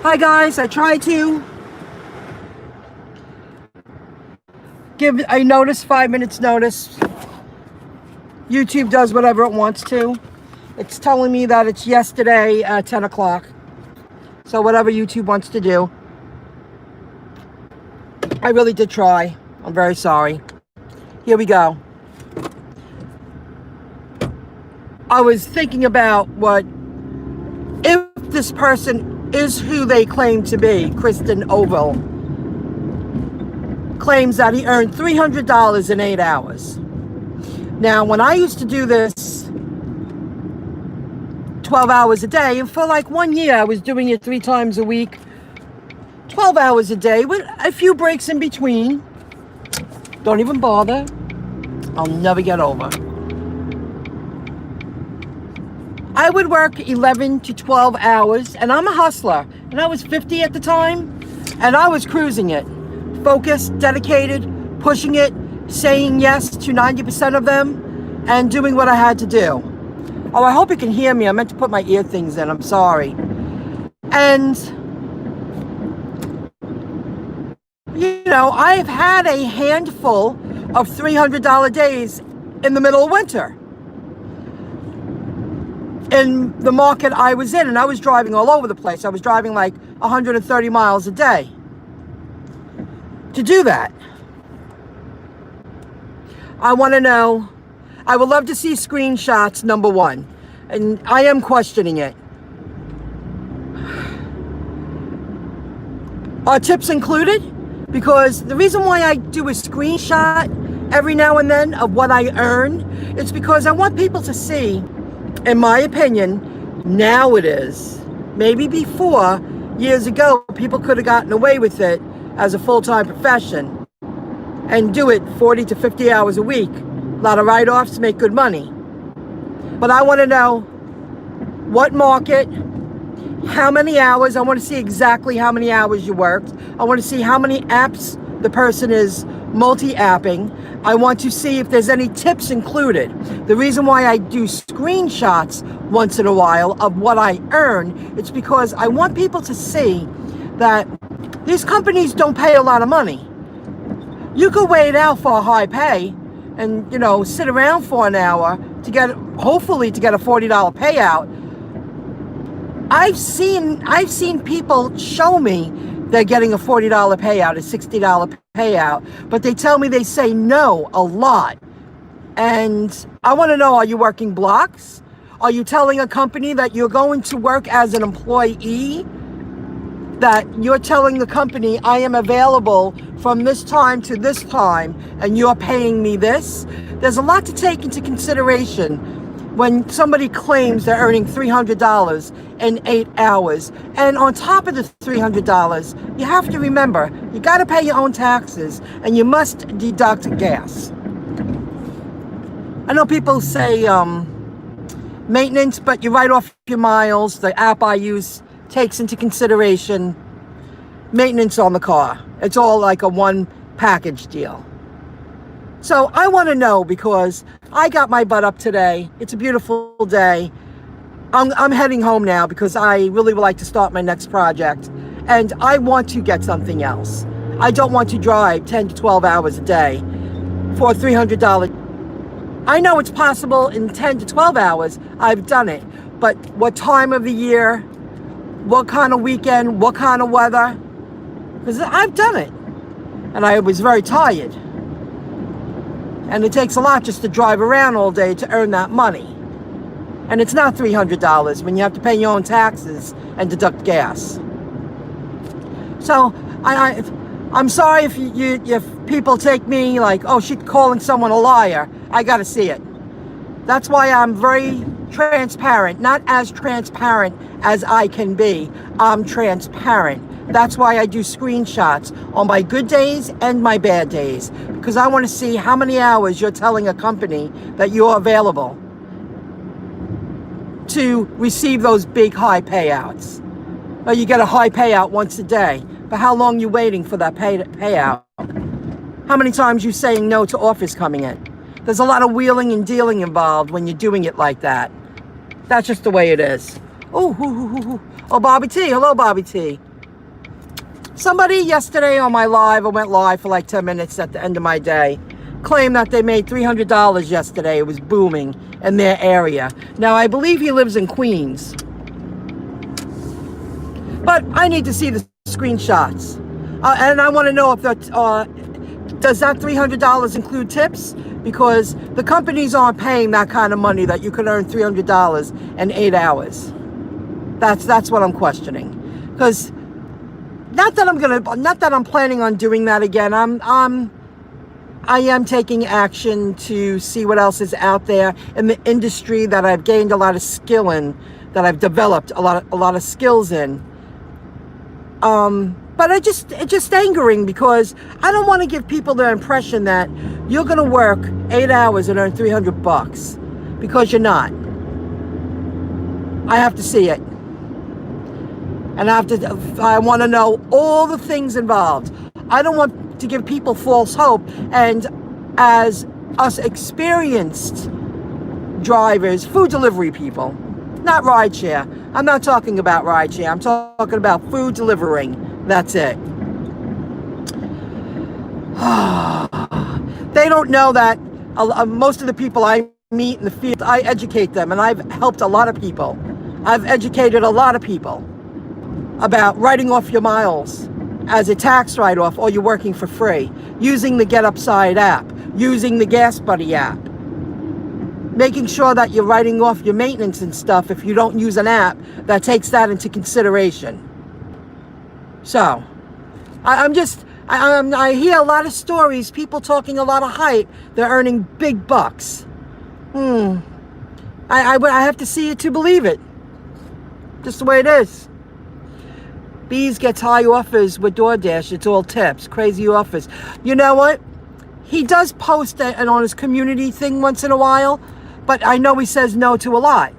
Hi guys, I tried to give a notice, 5 minutes notice. YouTube does whatever it wants to. It's telling me that it's yesterday at 10 o'clock. So whatever YouTube wants to do. I really did try. I'm very sorry. Here we go. I was thinking about what if this person is who they claim to be. Kristen Oval claims that he earned $300 in 8 hours. Now, when I used to do this 12 hours a day, and for like 1 year, I was doing it 3 times a week, 12 hours a day with a few breaks in between. Don't even bother. I'll never get over. I would work 11 to 12 hours, and I'm a hustler, and I was 50 at the time, and I was cruising it. Focused, dedicated, pushing it, saying yes to 90% of them, and doing what I had to do. Oh, I hope you can hear me. I meant to put my ear things in. I'm sorry. And, you know, I've had a handful of $300 days in the middle of winter. In the market I was in, and I was driving all over the place. I was driving like 130 miles a day to do that. I want to know, I would love to see screenshots, number one, and I am questioning it. Are tips included? Because the reason why I do a screenshot every now and then of what I earn, it's because I want people to see, in my opinion, now it is. Maybe before, years ago, people could have gotten away with it as a full-time profession and do it 40 to 50 hours a week. A lot of write-offs, make good money. But I want to know what market, how many hours. I want to see exactly how many hours you worked. I want to see how many apps the person is multi-apping. I want to see if there's any tips included. The reason why I do screenshots once in a while of what I earn, it's because I want people to see that these companies don't pay a lot of money. You could wait out for a high pay and, you know, sit around for an hour to get, hopefully to get a $40 payout. I've seen people show me they're getting a $40 payout, a $60 payout, but they tell me they say no a lot. And I want to know, are you working blocks? Are you telling a company that you're going to work as an employee? That you're telling the company, I am available from this time to this time, and you're paying me this? There's a lot to take into consideration when somebody claims they're earning $300 in 8 hours. And on top of the $300, you have to remember, you got to pay your own taxes, and you must deduct gas. I know people say maintenance, but you write off your miles. The app I use takes into consideration maintenance on the car. It's all like a one package deal. So I want to know, because I got my butt up today. It's a beautiful day. I'm heading home now because I really would like to start my next project, and I want to get something else. I don't want to drive 10 to 12 hours a day for $300. I know it's possible in 10 to 12 hours. I've done it. But what time of the year, what kind of weekend, what kind of weather? Because I've done it. And I was very tired. And it takes a lot just to drive around all day to earn that money. And it's not $300 when you have to pay your own taxes and deduct gas. So I'm sorry if people take me like, oh, she's calling someone a liar. I got to see it. That's why I'm very transparent. Not as transparent as I can be. I'm transparent. That's why I do screenshots on my good days and my bad days, because I want to see how many hours you're telling a company that you're available to receive those big high payouts. Or you get a high payout once a day, but how long are you waiting for that payout? How many times you saying no to offers coming in? There's a lot of wheeling and dealing involved when you're doing it like that. That's just the way it is. Oh, Bobby T. Hello, Bobby T. Somebody yesterday on my live, I went live for like 10 minutes at the end of my day, claimed that they made $300 yesterday. It was booming in their area. Now, I believe he lives in Queens. But I need to see the screenshots. And I want to know if that, does that $300 include tips? Because the companies aren't paying that kind of money that you could earn $300 in 8 hours. That's what I'm questioning. Because not that I'm planning on doing that again. I am taking action to see what else is out there in the industry that I've gained a lot of skill in, that I've developed a lot of skills in. But it's just angering because I don't want to give people the impression that you're going to work 8 hours and earn $300 because you're not. I have to see it. And I want to know all the things involved. I don't want to give people false hope. And as us experienced drivers, food delivery people, not rideshare. I'm not talking about rideshare. I'm talking about food delivering. That's it. They don't know that most of the people I meet in the field, I educate them, and I've helped a lot of people. I've educated a lot of people about writing off your miles as a tax write-off, or you're working for free, using the Get Upside app, using the Gas Buddy app, making sure that you're writing off your maintenance and stuff if you don't use an app that takes that into consideration. So, I hear a lot of stories, people talking a lot of hype, they're earning big bucks. I have to see it to believe it. Just the way it is. Bees gets high offers with DoorDash. It's all tips. Crazy offers. You know what? He does post it on his community thing once in a while, but I know he says no to a lot.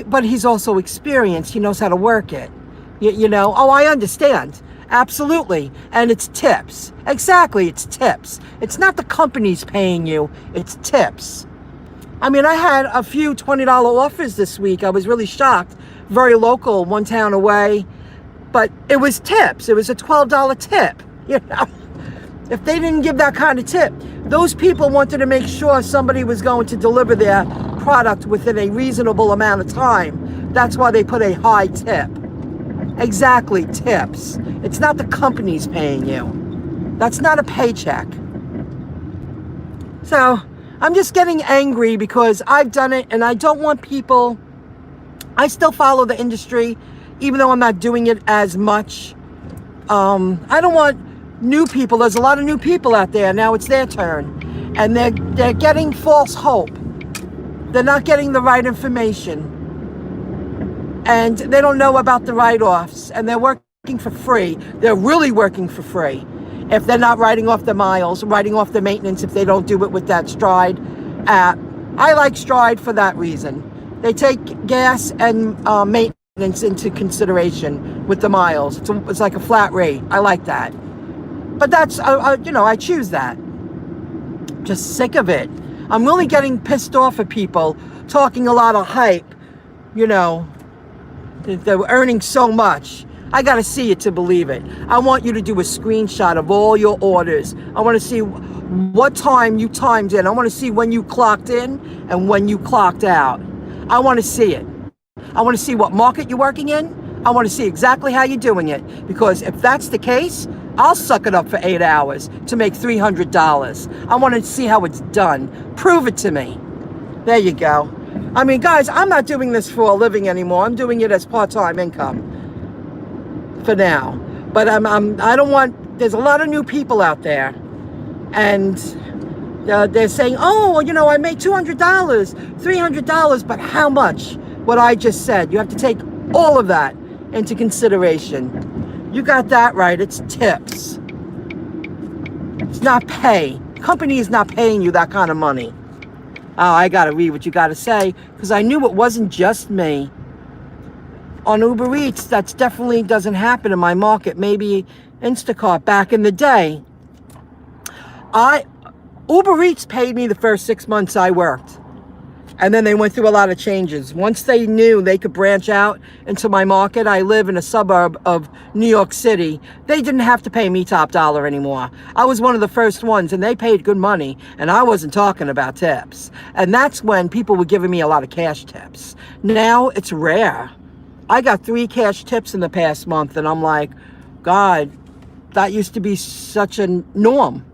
But he's also experienced. He knows how to work it. You know? Oh, I understand. Absolutely. And it's tips. Exactly, it's tips. It's not the companies paying you. It's tips. I mean, I had a few $20 offers this week. I was really shocked. Very local, one town away. But it was tips. It was a $12 tip. You know, if they didn't give that kind of tip, those people wanted to make sure somebody was going to deliver their product within a reasonable amount of time. That's why they put a high tip. Exactly, tips. It's not the companies paying you. That's not a paycheck. So I'm just getting angry because I've done it, and I don't want people. I still follow the industry, even though I'm not doing it as much. I don't want new people. There's a lot of new people out there. Now it's their turn. And they're getting false hope. They're not getting the right information. And they don't know about the write-offs. And they're working for free. They're really working for free. If they're not writing off the miles, writing off the maintenance if they don't do it with that Stride app. I like Stride for that reason. They take gas and maintenance into consideration with the miles. It's like a flat rate. I like that. But that's, I choose that. Just sick of it. I'm really getting pissed off at people talking a lot of hype. You know, they're earning so much. I got to see it to believe it. I want you to do a screenshot of all your orders. I want to see what time you timed in. I want to see when you clocked in and when you clocked out. I want to see it. I want to see what market you're working in. I want to see exactly how you're doing it. Because if that's the case, I'll suck it up for 8 hours to make $300. I want to see how it's done. Prove it to me. There you go. I mean, guys, I'm not doing this for a living anymore. I'm doing it as part-time income for now. But I don't want, there's a lot of new people out there. And they're saying, oh, I made $200, $300, but how much? What I just said. You have to take all of that into consideration. You got that right. It's tips. It's not pay. Company is not paying you that kind of money. Oh, I got to read what you got to say because I knew it wasn't just me. On Uber Eats, that definitely doesn't happen in my market. Maybe Instacart back in the day. Uber Eats paid me the first 6 months I worked. And then they went through a lot of changes. Once they knew they could branch out into my market, I live in a suburb of New York City, they didn't have to pay me top dollar anymore. I was one of the first ones, and they paid good money, and I wasn't talking about tips. And that's when people were giving me a lot of cash tips. Now it's rare. I got 3 cash tips in the past month, and I'm like, God, that used to be such a norm.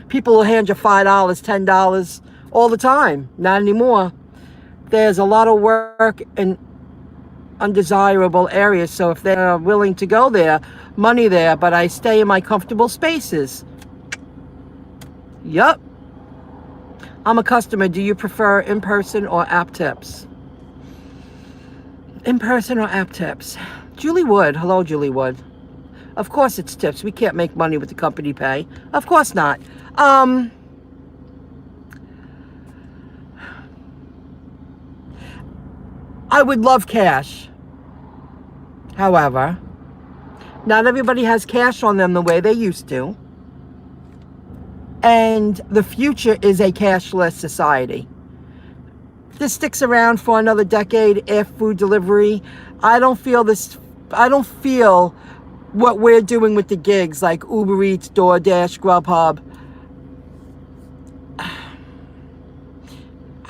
People will hand you $5, $10 all the time. Not anymore. There's a lot of work in undesirable areas, so if they're willing to go there, money there, but I stay in my comfortable spaces. Yup. I'm a customer. Do you prefer in-person or app tips? In-person or app tips? Julie Wood. Hello, Julie Wood. Of course it's tips. We can't make money with the company pay. Of course not. I would love cash. However, not everybody has cash on them the way they used to. And the future is a cashless society. This sticks around for another decade if food delivery. I don't feel what we're doing with the gigs like Uber Eats, DoorDash, Grubhub.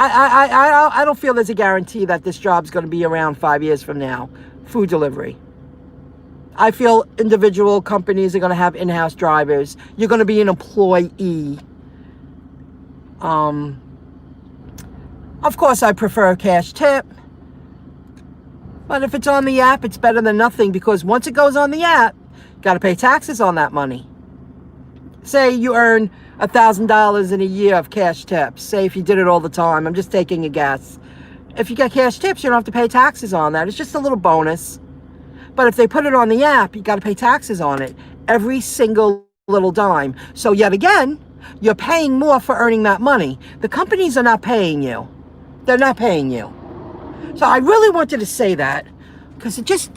I don't feel there's a guarantee that this job's going to be around 5 years from now, food delivery. I feel individual companies are going to have in-house drivers. You're going to be an employee. Of course, I prefer a cash tip. But if it's on the app, it's better than nothing, because once it goes on the app, you got to pay taxes on that money. Say you earn $1,000 in a year of cash tips. Say if you did it all the time. I'm just taking a guess. If you get cash tips, you don't have to pay taxes on that. It's just a little bonus. But if they put it on the app, you got to pay taxes on it. Every single little dime. So yet again, you're paying more for earning that money. The companies are not paying you. They're not paying you. So I really wanted to say that, because it just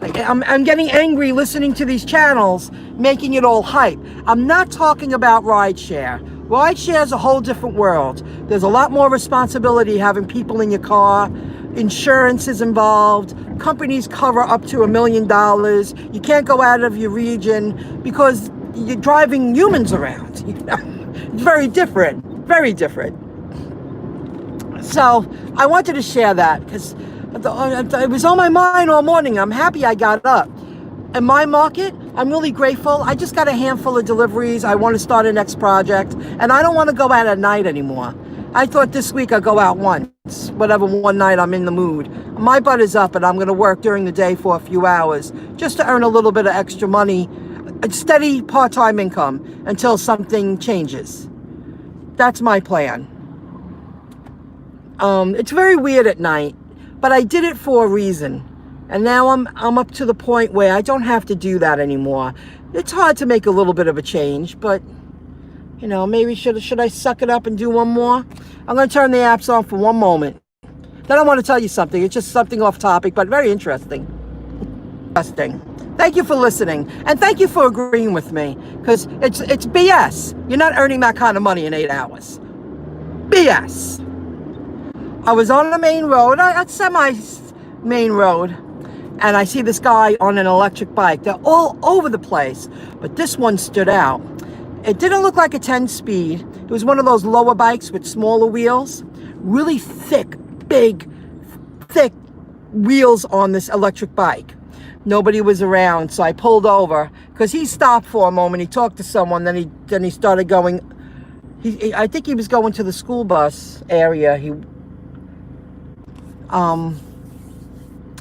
I'm getting angry listening to these channels making it all hype. I'm not talking about rideshare. Rideshare is a whole different world. There's a lot more responsibility having people in your car. Insurance is involved. Companies cover up to $1 million. You can't go out of your region because you're driving humans around. You know? It's very different. Very different. So I wanted to share that because it was on my mind all morning. I'm happy I got up. In my market, I'm really grateful. I just got a handful of deliveries. I want to start a next project, and I don't want to go out at night anymore. I thought this week I'd go out once, whatever one night I'm in the mood. My butt is up, and I'm going to work during the day for a few hours just to earn a little bit of extra money, a steady part-time income until something changes. That's my plan. It's very weird at night, but I did it for a reason. And now I'm up to the point where I don't have to do that anymore. It's hard to make a little bit of a change, but you know, maybe should I suck it up and do one more? I'm going to turn the apps on for one moment. Then I want to tell you something. It's just something off topic, but very interesting. Thank you for listening, and thank you for agreeing with me, because it's BS. You're not earning that kind of money in 8 hours. BS. I was on the main road, a semi-main road, and I see this guy on an electric bike. They're all over the place, but this one stood out. It didn't look like a 10-speed. It was one of those lower bikes with smaller wheels. Really thick, big, thick wheels on this electric bike. Nobody was around, so I pulled over because he stopped for a moment. He talked to someone, then he started going. I think he was going to the school bus area.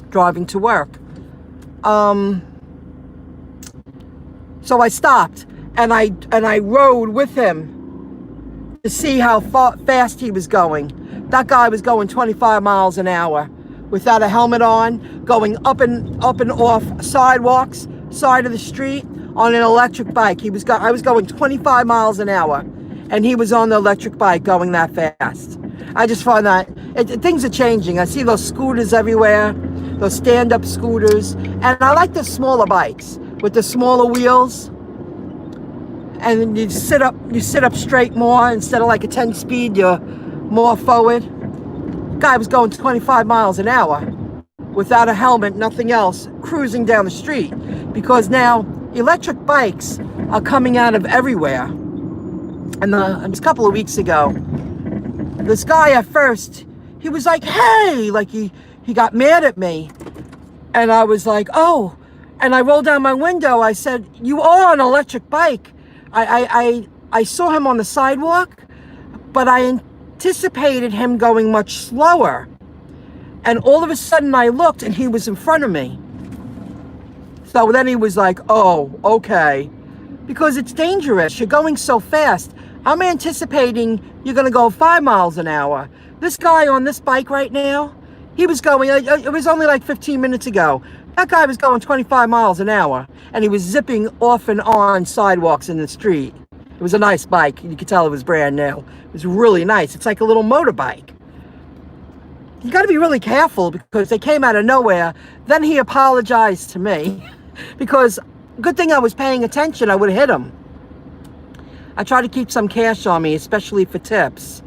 Driving to work. So I stopped and I rode with him to see how fast he was going. That guy was going 25 miles an hour without a helmet on, going up and off sidewalks, side of the street on an electric bike. I was going 25 miles an hour, and he was on the electric bike going that fast. I just find that things are changing. I see those scooters everywhere, those stand-up scooters, and I like the smaller bikes with the smaller wheels. And you sit up straight more instead of like a 10-speed. You're more forward. guy was going 25 miles an hour without a helmet, nothing else, cruising down the street. Because now electric bikes are coming out of everywhere. And just a couple of weeks ago, this guy at first, he was like, hey, like he got mad at me. And I was like, oh. And I rolled down my window. I said, you are on an electric bike. I saw him on the sidewalk, but I anticipated him going much slower. And all of a sudden I looked and he was in front of me. So then he was like, oh, okay. Because it's dangerous. You're going so fast. I'm anticipating you're going to go 5 miles an hour. This guy on this bike right now, he was going, it was only like 15 minutes ago. That guy was going 25 miles an hour. And he was zipping off and on sidewalks in the street. It was a nice bike. You could tell it was brand new. It was really nice. It's like a little motorbike. You got to be really careful because they came out of nowhere. Then he apologized to me because good thing I was paying attention. I would have hit him. I try to keep some cash on me, especially for tips.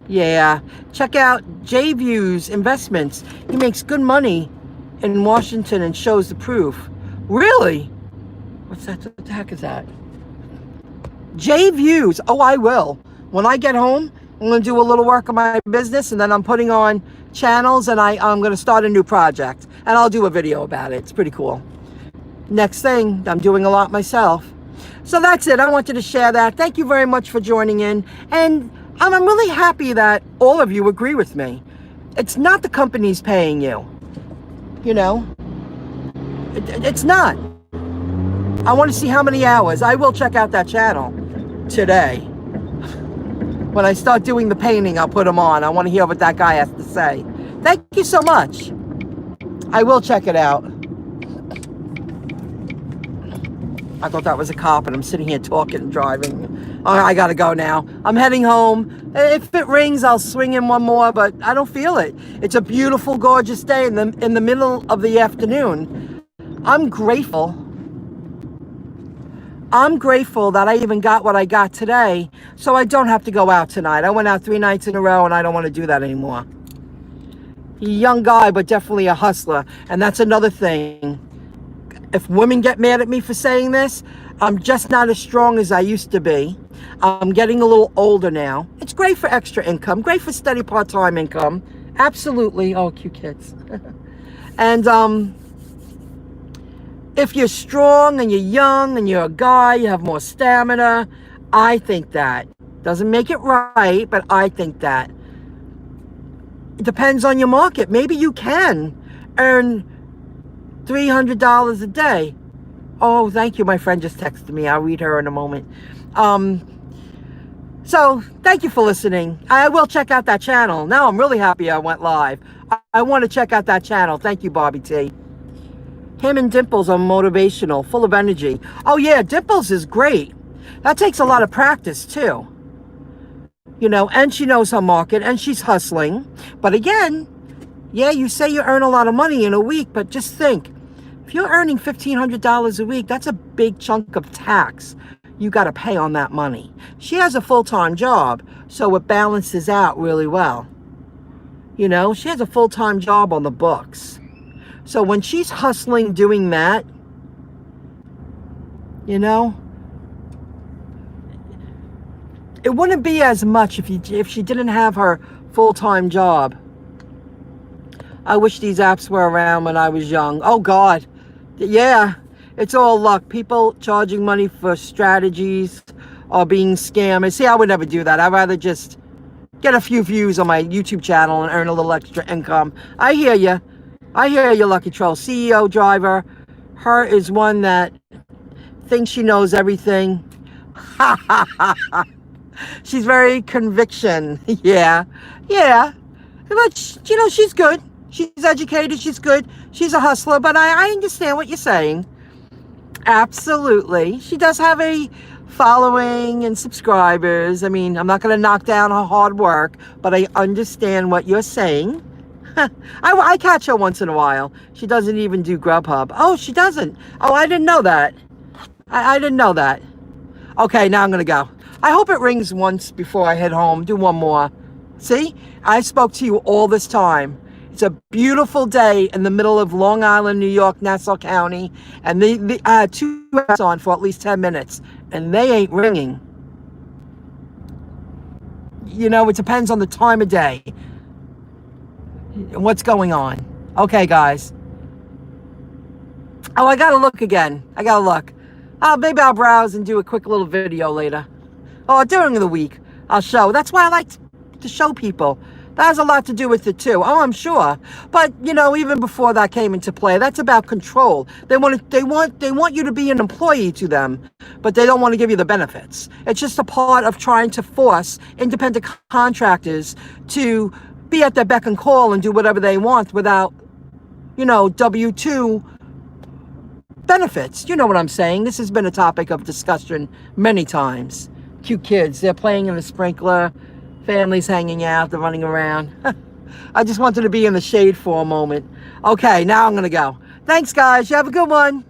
Yeah, check out J-Views Investments. He makes good money in Washington and shows the proof. Really? What's that? What the heck is that? J-Views. Oh, I will. When I get home, I'm going to do a little work on my business, and then I'm putting on channels, and I'm going to start a new project, and I'll do a video about it. It's pretty cool. Next thing, I'm doing a lot myself. So that's it. I wanted to share that. Thank you very much for joining in, and I'm really happy that all of you agree with me. It's not the company's paying you. You know? It's not. I want to see how many hours. I will check out that channel today. When I start doing the painting, I'll put them on. I want to hear what that guy has to say. Thank you so much. I will check it out. I thought that was a cop, and I'm sitting here talking and driving. Oh, I gotta go now. I'm heading home. If it rings, I'll swing in one more, but I don't feel it. It's a beautiful, gorgeous day in the middle of the afternoon. I'm grateful. I'm grateful that I even got what I got today, so I don't have to go out tonight. I went out 3 nights in a row, and I don't want to do that anymore. Young guy, but definitely a hustler, and that's another thing. If women get mad at me for saying this, I'm just not as strong as I used to be. I'm getting a little older now. It's great for extra income, great for steady part-time income. Absolutely. Oh, cute kids. And if you're strong and you're young and you're a guy, you have more stamina, I think that. Doesn't make it right, but I think that. It depends on your market. Maybe you can earn $300 a day. Oh, thank you. My friend just texted me. I'll read her in a moment. So thank you for listening. I will check out that channel. Now I'm really happy I went live. I want to check out that channel. Thank you, Bobby T. Him and Dimples are motivational, full of energy. Oh yeah, Dimples is great. That takes a lot of practice too. You know, and she knows her market and she's hustling. But again, yeah, you say you earn a lot of money in a week, but just think, if you're earning $1,500 a week, that's a big chunk of tax you got to pay on that money. She has a full-time job, so it balances out really well. You know, she has a full-time job on the books. So when she's hustling doing that, you know, it wouldn't be as much if she didn't have her full-time job. I wish these apps were around when I was young. Oh, God. Yeah, it's all luck. People charging money for strategies or being scammers. See, I would never do that. I'd rather just get a few views on my YouTube channel and earn a little extra income. I hear you. I hear you, Lucky Troll. CEO driver. Her is one that thinks she knows everything. Ha, ha, ha, ha. She's very conviction. Yeah. Yeah. But, you know, she's good. She's educated, she's good, she's a hustler, but I understand what you're saying. Absolutely. She does have a following and subscribers. I mean, I'm not going to knock down her hard work, but I understand what you're saying. I catch her once in a while. She doesn't even do Grubhub. Oh, she doesn't. Oh, I didn't know that. I didn't know that. Okay, now I'm going to go. I hope it rings once before I head home. Do one more. See, I spoke to you all this time. It's a beautiful day in the middle of Long Island, New York, Nassau County, and I had 2 apps on for at least 10 minutes, and they ain't ringing. You know, it depends on the time of day and what's going on. Okay, guys. Oh, I gotta look again. I gotta look. Maybe I'll browse and do a quick little video later. Oh, during the week, I'll show. That's why I like to show people. That has a lot to do with it too. Oh, I'm sure. But you know, even before that came into play, that's about control. They want you to be an employee to them, but they don't want to give you the benefits. It's just a part of trying to force independent contractors to be at their beck and call and do whatever they want without, you know, W-2 benefits. You know what I'm saying? This has been a topic of discussion many times. Cute kids, they're playing in the sprinkler. Families hanging out, they're running around. I just wanted to be in the shade for a moment. Okay, now I'm going to go. Thanks, guys. You have a good one.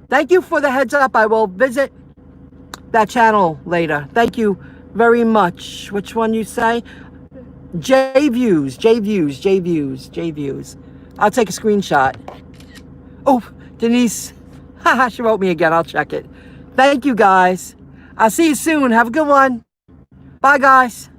Thank you for the heads up. I will visit that channel later. Thank you very much. Which one you say? J-Views. I'll take a screenshot. Oh, Denise. She wrote me again. I'll check it. Thank you, guys. I'll see you soon. Have a good one. Bye, guys.